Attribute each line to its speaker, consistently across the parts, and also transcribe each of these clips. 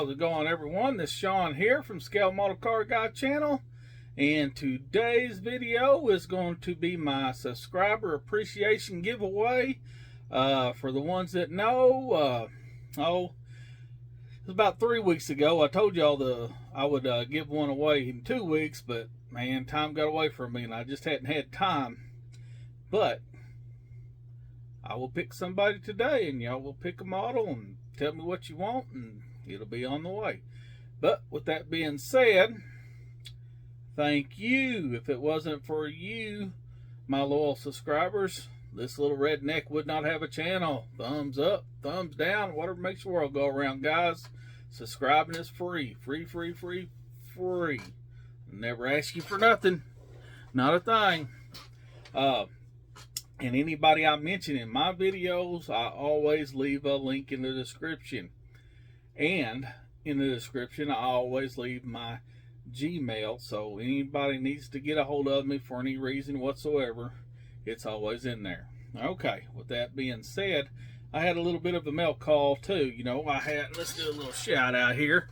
Speaker 1: How's it going, everyone? This is Sean here from Scale Model Car Guy channel, and today's video is going to be my subscriber appreciation giveaway. For the ones that know, it was about 3 weeks ago. I told y'all I would give one away in 2 weeks, but man, time got away from me and I just hadn't had time. But I will pick somebody today, and y'all will pick a model and tell me what you want, and it'll be on the way. But with that being said, thank you. If it wasn't for you, my loyal subscribers, this little redneck would not have a channel. Thumbs up, thumbs down, whatever makes the world go around, guys. Subscribing is free. Free. Never ask you for nothing. Not a thing. And anybody I mention in my videos, I always leave a link in the description. And in the description, I always leave my Gmail. So anybody needs to get a hold of me for any reason whatsoever, it's always in there. Okay, with that being said, I had a little bit of a mail call too. You know, let's do a little shout out here.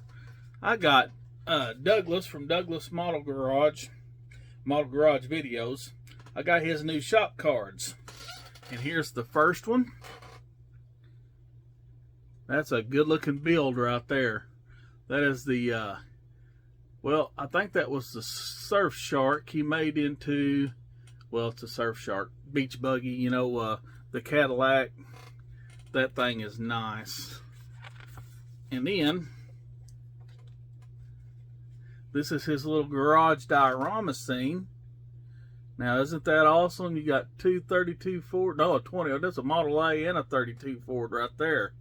Speaker 1: I got Douglas from Douglas Model Garage Videos. I got his new shop cards, and here's the first one. That's a good looking build right there. That is the well, I think that was the Surf Shark he made into, well, it's a Surf Shark beach buggy, you know, the Cadillac. That thing is nice. And then this is his little garage diorama scene. Now, isn't that awesome? You got two 32 Ford, no, a 20. Oh, that's a Model A and a 32 Ford right there.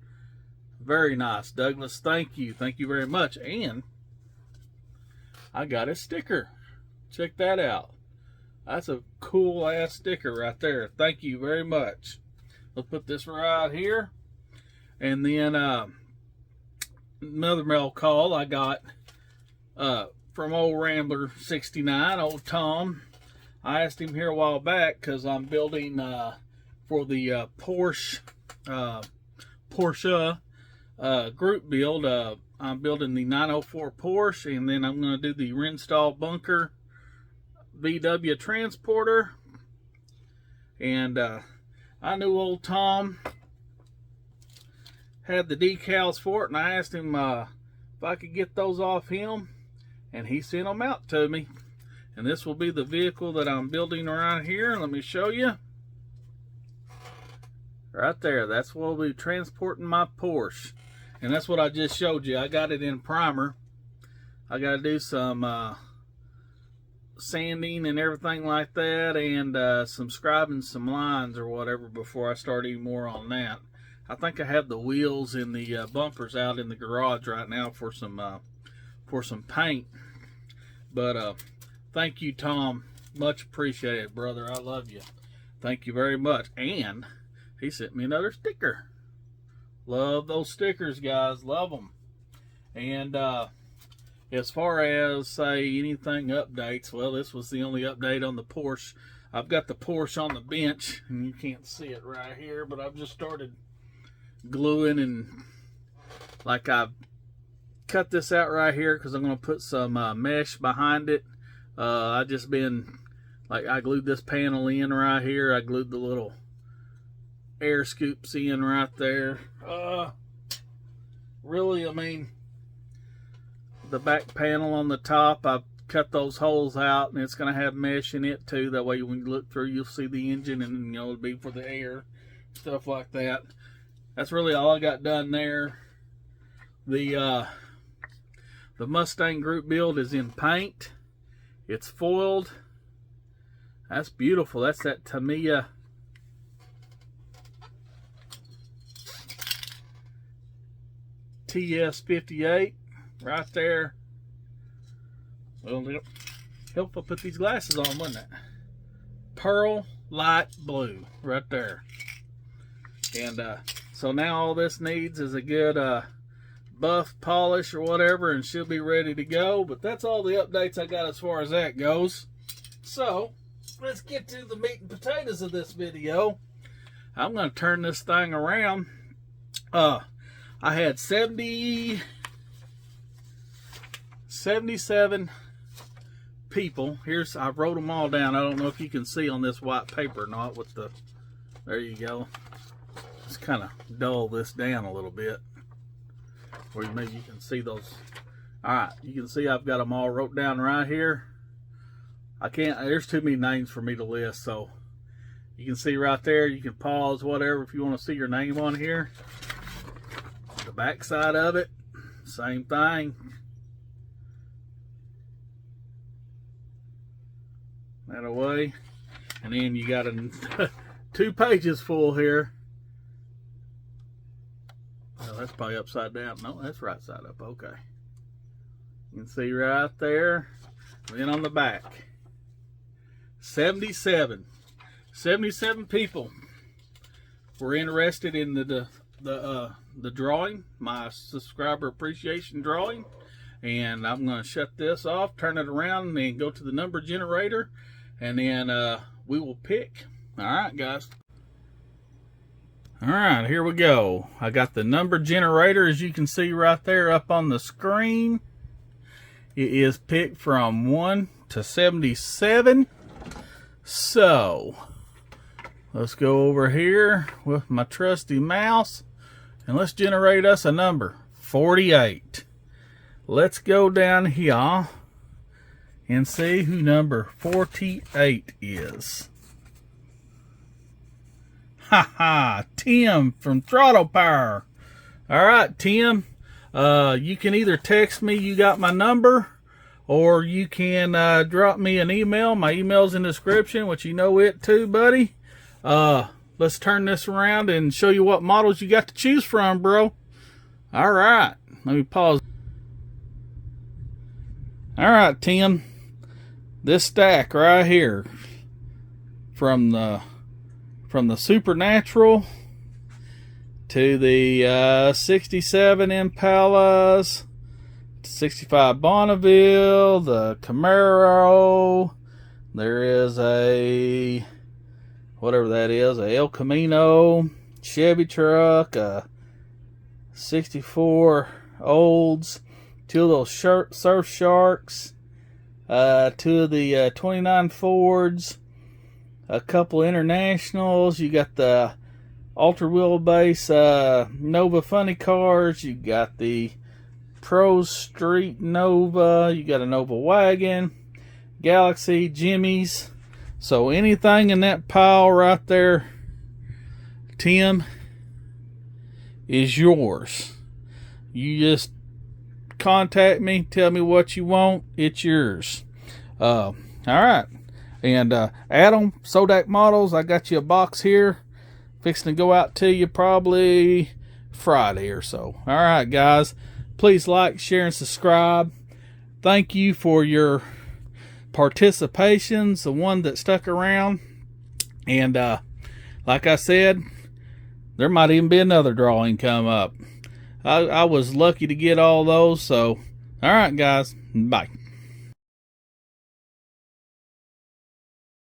Speaker 1: Very nice, Douglas. Thank you. Thank you very much. And I got a sticker. Check that out. That's a cool ass sticker right there. Thank you very much. Let's put this right here. And then another mail call I got from old Rambler 69, old Tom. I asked him here a while back because I'm building for the Porsche group build. I'm building the 904 Porsche, and then I'm going to do the Renstall Bunker VW Transporter. And I knew old Tom had the decals for it, and I asked him if I could get those off him, and he sent them out to me. And this will be the vehicle that I'm building around here. Let me show you. Right there. That's what we'll be transporting my Porsche. And that's what I just showed you. I got it in primer. I got to do some sanding and everything like that. And some scribing some lines or whatever before I start any more on that. I think I have the wheels and the bumpers out in the garage right now for some paint. But thank you, Tom. Much appreciated, brother. I love you. Thank you very much. And he sent me another sticker. Love those stickers, guys. Love them. And as far as, say, anything updates, well, this was the only update on the Porsche. I've got the Porsche on the bench, and you can't see it right here, but I've just started gluing, and like I've cut this out right here because I'm going to put some mesh behind it. I just been, like, I glued this panel in right here. I glued the little air scoops in right there. Really, I mean, the back panel on the top, I've cut those holes out, and it's going to have mesh in it too. That way when you look through, you'll see the engine, and you know, it'll be for the air, stuff like that. That's really all I got done there. The Mustang group build is in paint. It's foiled. That's beautiful. That's that Tamiya TS58 right there. Well, it'll help if I put these glasses on, wouldn't it? Pearl light blue right there. And so now all this needs is a good buff polish or whatever, and she'll be ready to go. But that's all the updates I got as far as that goes. So let's get to the meat and potatoes of this video. I'm going to turn this thing around. I had 70 77 people. I wrote them all down. I don't know if you can see on this white paper or not with the, there you go. Let's kind of dull this down a little bit, or maybe you can see those. All right, you can see I've got them all wrote down right here. There's too many names for me to list, so you can see right there. You can pause, whatever, if you want to see your name on here. The back side of it, same thing. That away. And then you got 2 pages full here. Oh, that's probably upside down. No, that's right side up. Okay. You can see right there. And then on the back, 77 people were interested in the drawing, my subscriber appreciation drawing. And I'm going to shut this off, turn it around, and then go to the number generator, and then we will pick. All right, guys. All right, here we go. I got the number generator, as you can see right there up on the screen. It is picked from 1 to 77. So let's go over here with my trusty mouse, and let's generate us a number, 48. Let's go down here and see who number 48 is. Ha ha, Tim from Throttle Power. All right, Tim, you can either text me, you got my number, or you can drop me an email. My email's in the description, which you know it too, buddy. Let's turn this around and show you what models you got to choose from, bro. All right, let me pause. All right, Tim, this stack right here, from the Supernatural to the 67 Impalas, 65 Bonneville, the Camaro, there is a, whatever that is, a El Camino, Chevy truck, a 64 Olds, 2 of those Surf Sharks, 2 of the 29 Fords, a couple internationals. You got the ultra wheelbase Nova funny cars. You got the Pro Street Nova. You got a Nova wagon, Galaxy, Jimmy's. So anything in that pile right there, Tim, is yours. You just contact me, tell me what you want, it's yours. All right. And Adam, Sodak Models, I got you a box here, fixing to go out to you probably Friday or so. All right, guys, please like, share, and subscribe. Thank you for your participations, the one that stuck around. And like I said, there might even be another drawing come up. I was lucky to get all those. So, all right, guys, bye.